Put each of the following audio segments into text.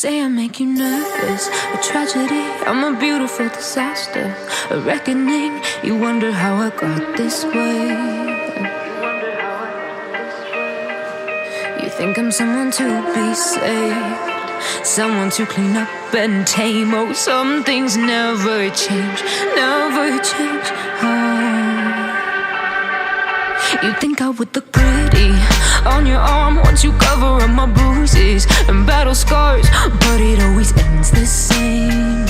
say I make you nervous, a tragedy, I'm a beautiful disaster, a reckoning, you wonder how I got this way. You think I'm someone to be saved, someone to clean up and tame. Oh, some things never change, never change. You think I would look pretty on your arm once you cover up my bruises and battle scars, but it always ends the same.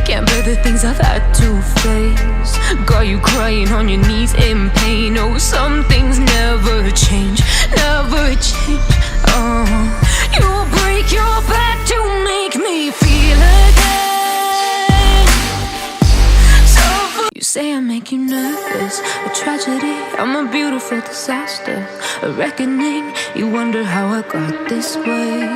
Can't bear the things I've had to face, got you crying on your knees in pain. Oh, some things never change, never change. You'll break your back to make me feel again. You say I make you nervous, a tragedy, I'm a beautiful disaster, a reckoning, you wonder how I got this way.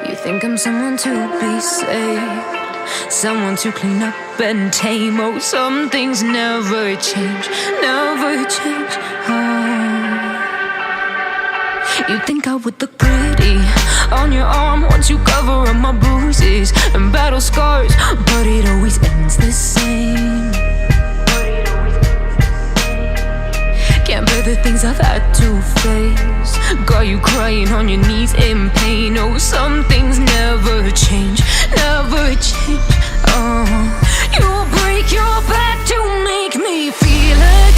You think I'm someone to be saved, someone to clean up and tame. Oh, some things never change, never change. You think I would look pretty on your arm once you cover up my bruises and battle scars, but it always ends the same. Can't bear the things I've had to face, got you crying on your knees in pain. Oh, some things never change, never change. You'll break your back to make me feel again.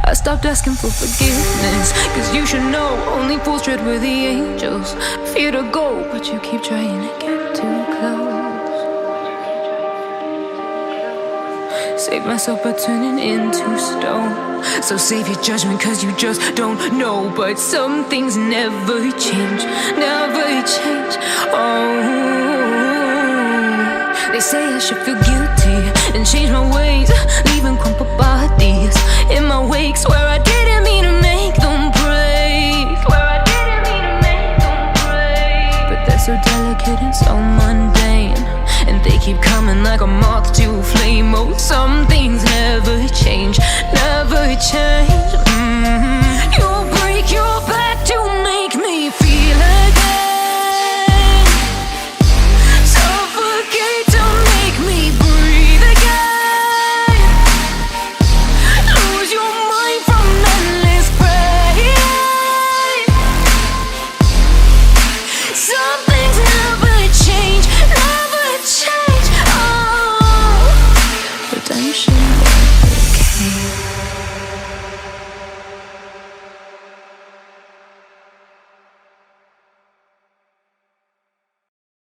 I stopped asking for forgiveness, cause you should know only fools tread with the angels. Fear to go, but you keep trying to get too close. Save myself by turning into stone, so save your judgment cause you just don't know. But some things never change, never change. They say I should feel guilty and change my ways, leaving crumpled bodies in my wake. Swear I didn't mean to make them break, swear I didn't mean to make them break. But they're so delicate and so mundane, and they keep coming like a moth to a flame. Oh, some things never change, never change. You'll break your back to make me feel again. Redemption, okay.